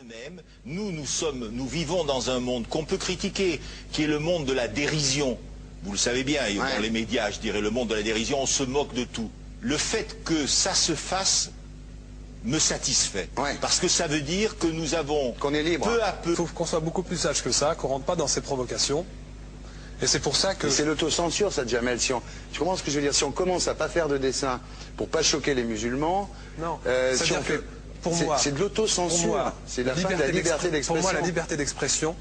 Même, nous vivons dans un monde qu'on peut critiquer, qui est le monde de la dérision. Vous le savez bien, et dans les médias, je dirais, le monde de la dérision, on se moque de tout. Le fait que ça se fasse me satisfait. Parce que ça veut dire que nous avons, qu'on est libre. Peu à peu... Il faut qu'on soit beaucoup plus sage que ça, qu'on ne rentre pas dans ces provocations. Et c'est pour ça que... C'est l'autocensure, ça, Jamel. Tu comprends ce que je veux dire? Si on commence à pas faire de dessin pour pas choquer les musulmans... Non, si on fait... Pour moi, c'est de l'autocensure, c'est la fin de la liberté d'expression. Pour moi, la liberté d'expression,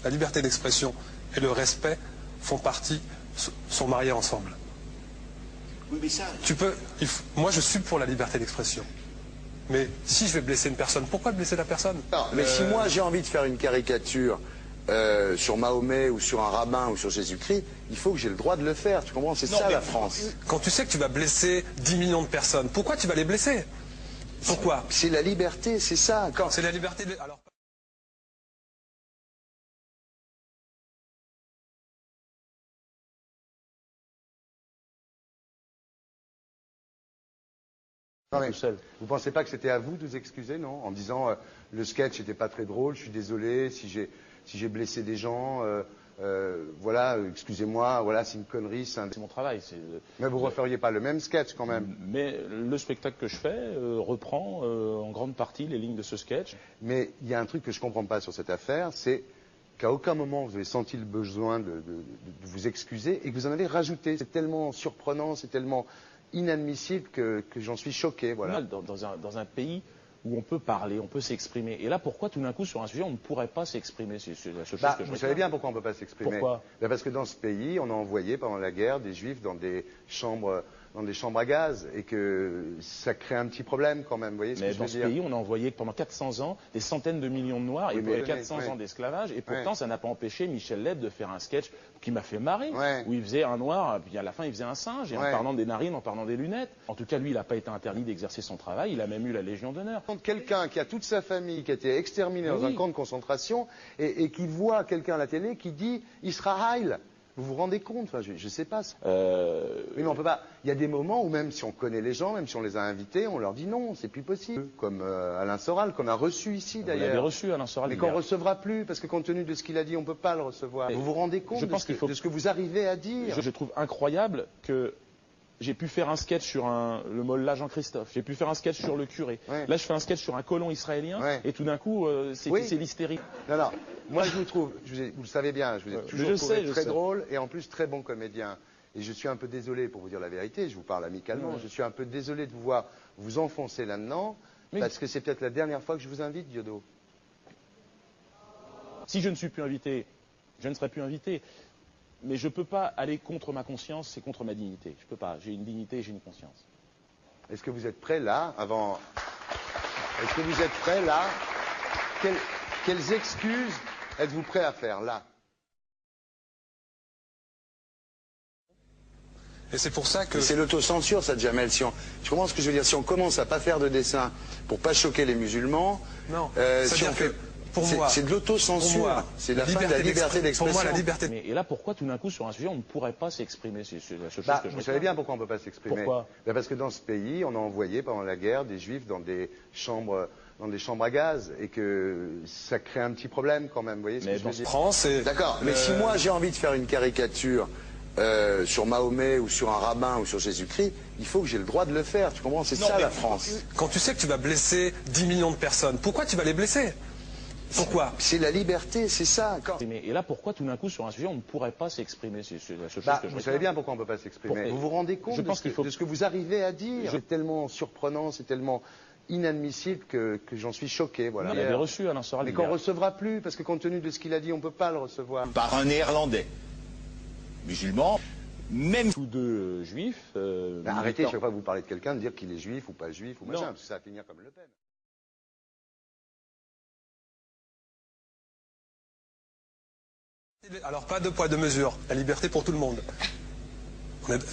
la liberté d'expression et le respect font partie, sont mariés ensemble. Oui, mais ça... moi, je suis pour la liberté d'expression. Mais si je vais blesser une personne, pourquoi blesser la personne? Non, mais si moi j'ai envie de faire une caricature sur Mahomet ou sur un rabbin ou sur Jésus-Christ, il faut que j'ai le droit de le faire. Tu comprends? C'est ça la France. Quand tu sais que tu vas blesser 10 millions de personnes, pourquoi tu vas les blesser? Pourquoi? C'est la liberté, c'est ça. C'est la liberté de... Alors... Non, mais vous pensez pas que c'était à vous de vous excuser, non? En disant le sketch n'était pas très drôle, je suis désolé si j'ai blessé des gens, voilà, excusez-moi, voilà, c'est une connerie. C'est mon travail. Mais vous ne referiez pas le même sketch quand même. Mais le spectacle que je fais reprend en grande partie les lignes de ce sketch. Mais il y a un truc que je ne comprends pas sur cette affaire, c'est qu'à aucun moment vous avez senti le besoin de vous excuser et que vous en avez rajouté. C'est tellement surprenant, c'est tellement inadmissible que j'en suis choqué. Voilà. Dans un pays où on peut parler, on peut s'exprimer. Et là, pourquoi tout d'un coup, sur un sujet, on ne pourrait pas s'exprimer? C'est la seule chose que je Vous savez bien pourquoi on ne peut pas s'exprimer. Pourquoi? Parce que dans ce pays, on a envoyé pendant la guerre des juifs dans des chambres à gaz et que ça crée un petit problème quand même. Vous voyez ce que je veux dire? Mais dans ce pays, on a envoyé pendant 400 ans des centaines de millions de Noirs et 400 ans d'esclavage. Et pourtant, ça n'a pas empêché Michel Leb de faire un sketch qui m'a fait marrer, où il faisait un Noir, puis à la fin, il faisait un singe, et en parlant des narines, en parlant des lunettes. En tout cas, lui, il n'a pas été interdit d'exercer son travail. Il a même eu la Légion d'honneur. Quelqu'un qui a toute sa famille qui a été exterminé dans un camp de concentration et qui voit quelqu'un à la télé qui dit Israël. Vous vous rendez compte? Enfin, je ne sais pas. Oui, mais on peut pas. Il y a des moments où même si on connaît les gens, même si on les a invités, on leur dit non, c'est plus possible. Comme Alain Soral, qu'on a reçu ici d'ailleurs. Vous l'avez reçu, Alain Soral. Mais qu'on ne recevra plus, parce que compte tenu de ce qu'il a dit, on ne peut pas le recevoir. Vous vous rendez compte de ce que vous arrivez à dire? Je trouve incroyable que j'ai pu faire un sketch sur le mollah Jean-Christophe, j'ai pu faire un sketch sur le curé. Là, je fais un sketch sur un colon israélien, et tout d'un coup, c'est l'hystérie. Non, moi je vous trouve, vous le savez bien, je vous ai toujours trouvé très drôle et en plus très bon comédien. Et je suis un peu désolé, pour vous dire la vérité, je vous parle amicalement, je suis un peu désolé de vous voir vous enfoncer là-dedans, parce que c'est peut-être la dernière fois que je vous invite, Diodo. Si je ne suis plus invité, je ne serai plus invité. Mais je ne peux pas aller contre ma conscience, c'est contre ma dignité. Je ne peux pas. J'ai une dignité et j'ai une conscience. Est-ce que vous êtes prêt là, avant... Est-ce que vous êtes prêt là? Quelles excuses êtes-vous prêt à faire là? Et c'est pour ça que... C'est l'autocensure, ça, Jamel. Tu comprends ce que je veux dire? Si on commence à pas faire de dessin pour pas choquer les musulmans... Non, si on fait... C'est de l'autocensure, c'est la fin de la liberté d'expression. Pour moi, la liberté... Et là, pourquoi tout d'un coup, sur un sujet, on ne pourrait pas s'exprimer? C'est la seule chose que je Vous savez bien pourquoi on ne peut pas s'exprimer. Pourquoi? Parce que dans ce pays, on a envoyé pendant la guerre des juifs dans des chambres à gaz et que ça crée un petit problème quand même. Vous voyez ce que je veux dire? France, d'accord, mais si moi j'ai envie de faire une caricature sur Mahomet ou sur un rabbin ou sur Jésus-Christ, il faut que j'ai le droit de le faire. Tu comprends? C'est ça la France. Quand tu sais que tu vas blesser 10 millions de personnes, pourquoi tu vas les blesser? Pourquoi? C'est la liberté, c'est ça. Et là, pourquoi tout d'un coup, sur un sujet, on ne pourrait pas s'exprimer? C'est la seule chose que je Vous savez bien pourquoi on ne peut pas s'exprimer. Vous vous rendez compte de ce que vous arrivez à dire? C'est tellement surprenant, c'est tellement inadmissible que j'en suis choqué. Voilà. Vous l'avez reçu, Alain Soral. Mais qu'on ne recevra plus, parce que compte tenu de ce qu'il a dit, on ne peut pas le recevoir. Par un Néerlandais, musulman, même... Tous deux juifs. Arrêtez, chaque fois que vous parlez de quelqu'un, de dire qu'il est juif ou pas juif ou machin, parce que ça va finir comme Le Pen. Alors, pas deux poids, deux mesures. La liberté pour tout le monde.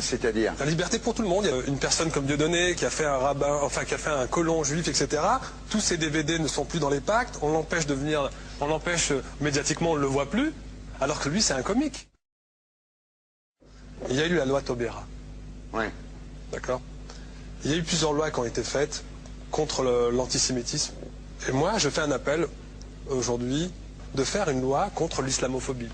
C'est-à-dire? La liberté pour tout le monde. Il y a une personne comme Dieudonné qui a fait un rabbin, enfin qui a fait un colon juif, etc. Tous ces DVD ne sont plus dans les pactes. On l'empêche de venir, on l'empêche médiatiquement, on ne le voit plus. Alors que lui, c'est un comique. Il y a eu la loi Taubira. Oui. D'accord? Il y a eu plusieurs lois qui ont été faites contre l'antisémitisme Et moi, je fais un appel aujourd'hui de faire une loi contre l'islamophobie.